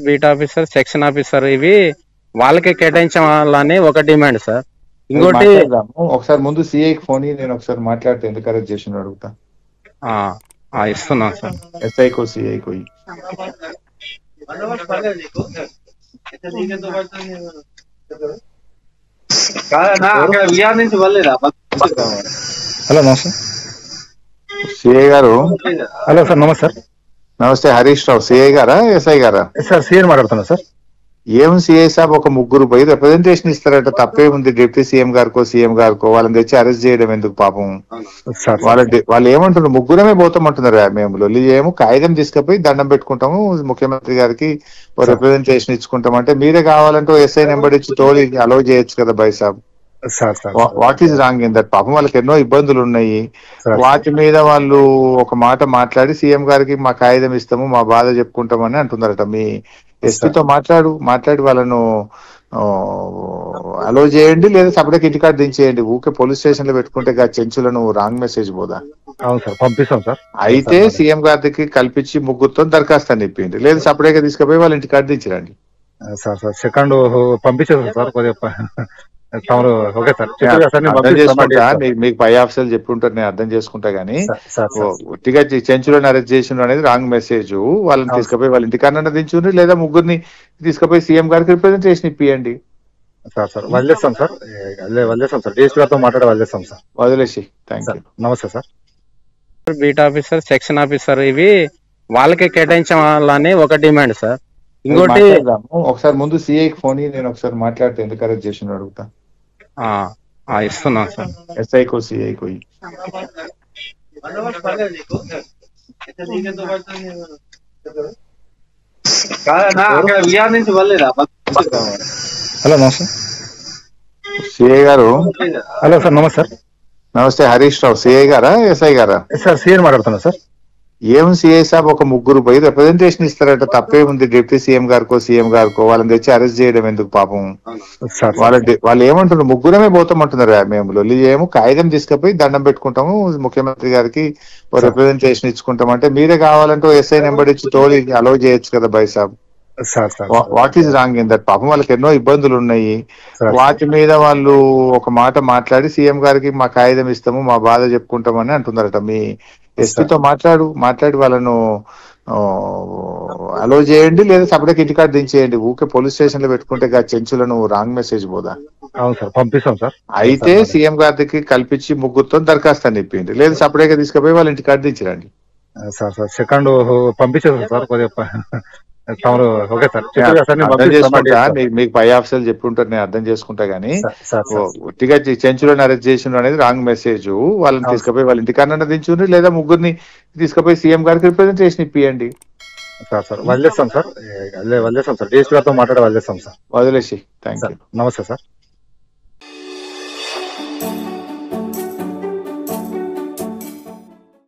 Beat officer, section officer ఇవి వాళ్ళకే కేటాయించాలని ఒక డిమాండ్ సార్. ఇంకోటి ఒకసారి ముందు సిఐకి ఫోన్ నేను ఒకసారి మాట్లాడితే ఎందుకు అరెస్ట్ చేసిన అడుగుతా. ఇస్తున్నాం సార్. ఎస్ఐకో సిఐకో హలో నమస్తే సిఐ గారు. హలో సార్ నమస్తే సార్. నమస్తే, హరీష్ రావు సిఐ గారా ఎస్ఐ గారా? సార్ సిఐ మాట్లాడుతున్నా సార్. ఏం సిఐ సాబ్ ఒక ముగ్గురు పోయి రిప్రజెంటేషన్ ఇస్తారట, తప్పేముంది? డిప్యూటీ సీఎం గారికో సీఎం గారికో వాళ్ళని తెచ్చి అరెస్ట్ చేయడం ఎందుకు పాపం? వాళ్ళు ఏమంటున్నారు, ముగ్గురమే పోతామంటున్నారు. మేము లొల్లి చేయము, కాగితం తీసుకుపోయి దండం పెట్టుకుంటాము, ముఖ్యమంత్రి గారికి రిప్రజెంటేషన్ ఇచ్చుకుంటాం అంటే మీరే కావాలంటే ఎస్ఐ నెంబర్ ఇచ్చి తోలి అలౌ చేయొచ్చు కదా by Saab. What is wrong in that? పాపం వాళ్ళకి ఎన్నో ఇబ్బందులు ఉన్నాయి. వాటి మీద వాళ్ళు ఒక మాట మాట్లాడి సీఎం గారికి మా కాగితం ఇస్తాము, మా బాధ చెప్పుకుంటామని అంటున్నారట. మీ ఎస్పీతో మాట్లాడి వాళ్ళను అలో చేయండి, లేదా సపరేట్ ఇంటికాడ దించేయండి. ఊకే పోలీస్ స్టేషన్ లో పెట్టుకుంటే చెంచులను రాంగ్ మెసేజ్ పోదా? అవును సార్, పంపిస్తాం సార్. అయితే సీఎం గారికి కల్పించి ముగ్గురుతో దరఖాస్తు అని చెప్పింది, లేదు సపరేట్ గా తీసుకుపోయి వాళ్ళ ఇంటికాడ దించరండి సార్. సార్ సెకండ్ పంపించేస్తాం సార్. కొద్దిగా మీకు పై ఆఫీసర్లు చెప్పి ఉంటారు, నేను అర్థం చేసుకుంటా గానీ ఒట్టిగా చెంచులను అరెస్ట్ చేసిన అనేది రాంగ్ మెసేజ్. వాళ్ళని తీసుకుపోయి వాళ్ళ ఇంటికన్నా దించుండ్రి, లేదా ముగ్గురిని తీసుకుపోయి సీఎం గారికి రిప్రజెంటేషన్ ఇప్పియండి. సార్ వదిలేస్తాం సార్, వదిలేస్తాం సార్. డిఎస్పీ గారితో మాట్లాడి వదిలేస్తాం సార్. వదిలేసి థ్యాంక్ యూ. నమస్తే sir. Beat officer, section officer ఇవి వాళ్ళకే కేటాయించాలని ఒక డిమాండ్ సార్. ఇంకోటి ఒకసారి ముందు సిఐకి ఫోన్ నేను ఒకసారి మాట్లాడితే ఎందుకు అరెస్ట్ చేసిన అడుగుతా. ఇస్తున్నాం సార్. ఎస్ఐకో సిఐకో హలో నమస్తే సిఐ గారు. హలో సార్ నమస్తే సార్. నమస్తే, హరీష్ రావు సిఐ గారా ఎస్ఐ గారా? సార్ సిఐ మాట్లాడుతున్నా సార్. ఏం సిఐ సాబ్ ఒక ముగ్గురు పోయి రిప్రజెంటేషన్ ఇస్తారట, తప్పేముంది? డిప్యూటీ సీఎం గారికో సీఎం గారికో వాళ్ళని తెచ్చి అరెస్ట్ చేయడం ఎందుకు పాపం? వాళ్ళు ఏమంటున్నారు, ముగ్గురమే పోతామంటున్నారు. మేము లొల్లి చేయము, కాగితం తీసుకుపోయి దండం పెట్టుకుంటాము, ముఖ్యమంత్రి గారికి రిప్రజెంటేషన్ ఇచ్చుకుంటాం అంటే మీరే కావాలంటే ఎస్ఐ నెంబర్ ఇచ్చి తోలి అలౌ చేయొచ్చు కదా by Saab. What is wrong in that? పాపం వాళ్ళకి ఎన్నో ఇబ్బందులు ఉన్నాయి. వాటి మీద వాళ్ళు ఒక మాట మాట్లాడి సీఎం గారికి మా కాగితం ఇస్తాము, మా బాధ చెప్పుకుంటామని అంటున్నారట. మీ ఎస్పీతో మాట్లాడి వాళ్ళను అలో చేయండి, లేదా సపరేట్ ఇంటికాడ దించేయండి. ఊకే పోలీస్ స్టేషన్ లో పెట్టుకుంటే చెంచులను రాంగ్ మెసేజ్ పోదా? అవును సార్, పంపిస్తాం సార్. అయితే సీఎం గారికి కల్పించి ముగ్గురుతో దరఖాస్తు అని చెప్పింది, లేదు సపరేట్ గా తీసుకుపోయి వాళ్ళ ఇంటికాడ దించరండి సార్. సెకండ్ పంపించేస్తాం సార్. కొద్దిగా మీకు పై ఆఫీసర్లు చెప్పి ఉంటారు, నేను అర్థం చేసుకుంటా గానీ ఒట్టిగా చెంచులను అరెస్ట్ చేసిన అనేది రాంగ్ మెసేజ్. వాళ్ళని తీసుకుపోయి వాళ్ళ ఇంటికన్నా దించుండ్రి, లేదా ముగ్గురిని తీసుకుపోయి సీఎం గారికి రిప్రజెంటేషన్ ఇప్పియండి. సార్ వదిలేస్తాం సార్. వదిలేస్తాం సార్. డిఎస్పీ గారితో మాట్లాడి వదిలేస్తాం సార్. వదిలేసి థ్యాంక్ యూ. నమస్తే సార్.